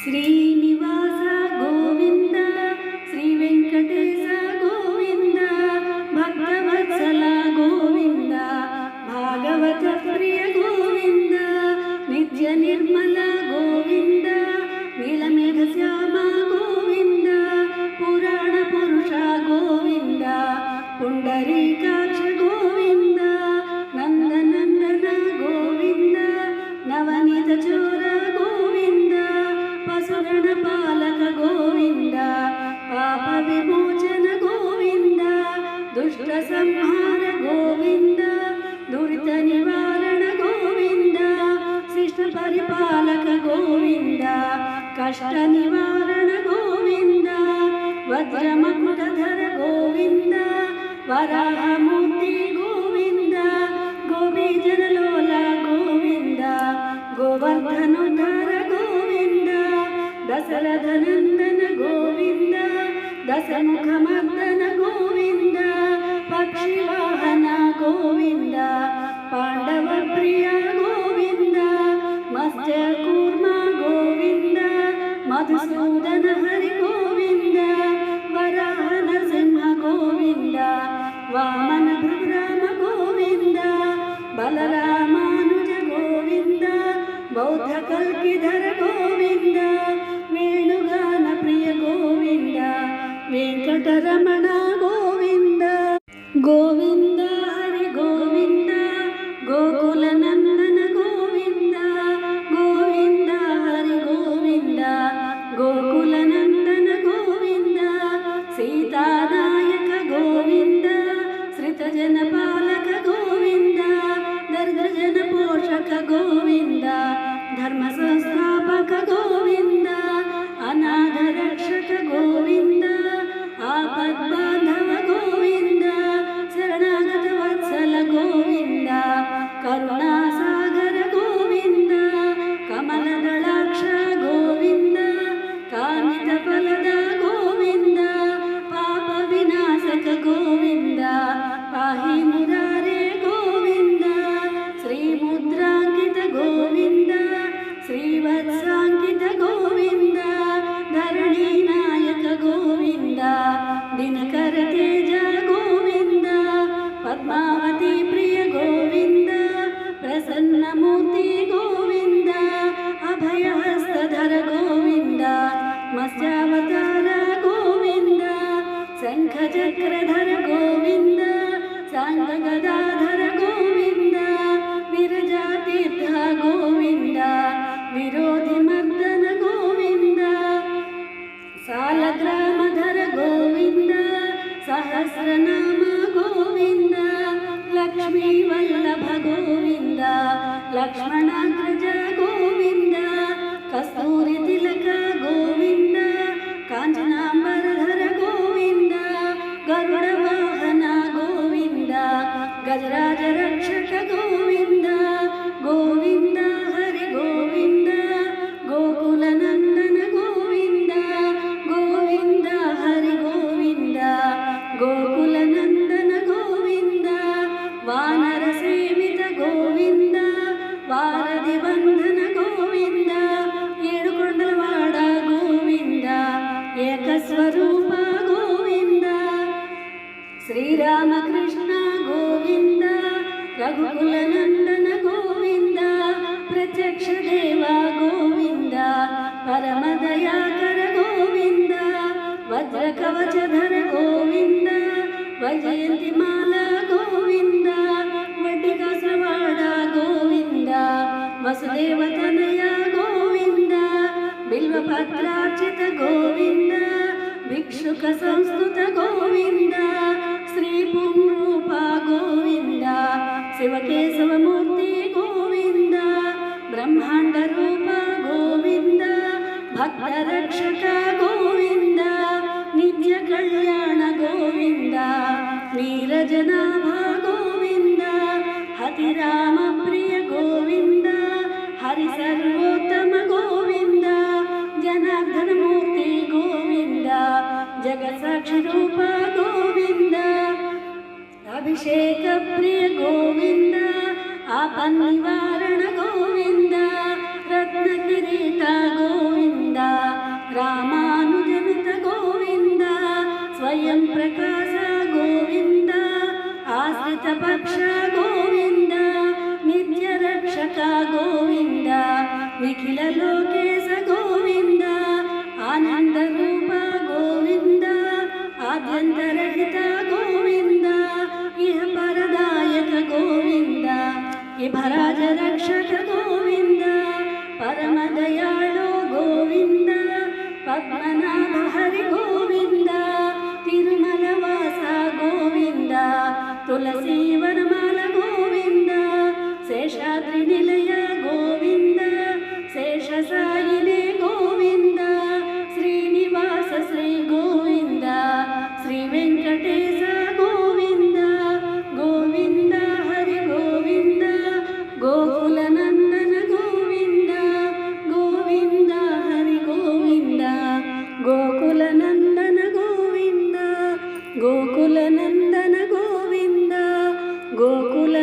శ్రీనివాస గోవింద శ్రీ వెంకటేశ గోవింద భక్తవత్సల గోవింద భాగవత ప్రియ గోవింద నిత్య నిర్మల గోవింద నీలమేఘ శ్యామ గోవింద పురాణ పురుష గోవింద పుండరీకాక్ష గోవింద నందనందన గోవింద నవనీత చోర గోవింద పశుగణ పాలక గోవింద పాప విమోచన గోవింద దుష్ట సంహార గోవింద దురిత నివారణ గోవింద శిష్ట పరిపాలక గోవింద కష్ట నివారణ గోవింద వజ్రమకుటధర గోవింద వరాహమూర్తి గోవింద గోపీజనలోల గోవింద గోవర్ధనుధర గోవింద దశరథనందన గోవింద దశముఖమర్దన గోవింద పక్షివాహన గోవింద పాండవ ప్రియ గోవింద మత్స్య కూర్మ గోవింద మధుసూదన హరి గోవింద వరాహ నరసింహ గోవింద వామన భృరామ గోవింద బలరామానుజ గోవింద బౌద్ధ కల్కిధర గోవింద వేణుగాన ప్రియ గోవింద వెంకటరమణ గోవింద గోవింద హరి గోవింద గోకుల నందన గోవింద గోవింద హరి గోవింద గోకుల నందన గోవింద సీతానాయక గోవింద శ్రితజన పాలక గోవింద దరిద్రజన పోషక గోవింద ధర్మ సంస్థాపక గోవింద అనాథ రక్షక గోవింద ఆపద్బాంధవ గోవింద శరణాగత వత్సల గోవింద కరుణాసాగర గోవింద కమలదళాక్ష గోవింద కామిత ఫలద గోవింద పాప వినాశక గోవింద పాహి మురారే గోవింద శ్రీముద్రాంకిత గోవింద శ్రీవత్సాంకిత గోవింద ధరణీ నాయక గోవింద దినకర తేజ గోవింద పద్మావతి ప్రియ గోవింద ప్రసన్నమూర్తి గోవింద అభయహస్తధర గోవింద మత్స్యావతార గోవింద శంఖచక్రధర గోవింద సాంగగదాధర గోవింద విరజాతీర్థ గోవింద విరోధి మర్దన గోవింద సాలగ్రామధర గోవింద సహస్రనామ గోవింద లక్ష్మీ వల్లభ గోవింద లక్ష్మణాగ్రజ గోవింద కస్తూరి తిలక గోవింద కాంచనాంబరధర గోవింద గరుడ వాహన గోవింద గజరాజ రక్షక గోవింద గోవింద హరి గోవింద గోకుల నందన గోవింద గోవింద హరి గోవింద గోకుల నందన గోవింద వానర సేవిత గోవింద వారధి వందన గోవింద ఏడుకొండలవాడ గోవింద ఏకస్వరూప గోవింద శ్రీరామకృష్ణ గోవింద రఘుకుల నందన గోవింద ప్రత్యక్ష దేవ గోవింద పరమదయాకర గోవింద వజ్ర కవచధర గోవింద వైజయంతి మాల గోవింద వడ్డికాసవాడ గోవింద వసుదేవ తనయ గోవింద బిల్వపత్రార్చిత గోవింద భిక్షుక సంస్కృత గోవింద శ్రీ పుంరూప గోవింద శివకేశవమూర్తి గోవింద బ్రహ్మాండ రూప గోవింద భక్త రక్షక గోవింద నిత్య కళ్యాణ గోవింద నీరజనాభ గోవింద హతిరామ ప్రియ గోవింద హరి సర్వోత్తమ గోవింద జనార్దనమూర్తి గోవింద జగత్సాక్షి రూప గోవింద అభిషేక ప్రియ గోవింద आपन्निवारण गोविंद रत्न किरीट गोविंद। ರಾಮಾನುಜನುತ ಗೋವಿಂದ ಸ್ವಯಂ ಪ್ರಕಾಶ ಗೋವಿಂದ ಆಶ್ರಿತ ಪಕ್ಷ ಗೋವಿಂದ ನಿತ್ಯ ರಕ್ಷಕ ಗೋವಿಂದ ನಿಖಿಲ ಲೋಕೇಶ ಗೋವಿಂದ ಆನಂದ ರೂಪ ಗೋವಿಂದ ಆದ್ಯಂತರಹಿತ ಗೋವಿಂದ ಇಹ ಪರದಾಯಕ ಗೋವಿಂದ ಇಭರಾಜ ರಕ್ಷಕ ಗೋವಿಂದ ಪರಮ ದಯಾಳು ಗೋವಿಂದ ಪದ್ಮನಾಭ ಹರಿ ಗೋವಿಂದ ತಿರುಮಲ ವಾಸ ಗೋವಿಂದ ತುಳಸಿ ವನಮಾಲ ಗೋವಿಂದ ಶೇಷಾದ್ರಿ ನಿಲಯ ಗೋವಿಂದ ಶೇಷ ಸಾಯಿನೇ ಗೋವಿಂದ ಶ್ರೀನಿವಾಸ ಶ್ರೀ ಗೋವಿಂದ ಶ್ರೀ ವೆಂಕಟೇಶ ಗೋವಿಂದ ಗೋವಿಂದ ಹರಿ ಗೋವಿಂದ ಗೋಕುಲ ನಂದನ ಗೋವಿಂದ ಗೋವಿಂದ ಹರಿ ಗೋವಿಂದ ಗೋಕುಲ ನಂದನ ಗೋವಿಂದ ಗೋಕುಲ ನಂದನ ಗೋವಿಂದ ಗೋಕುಲ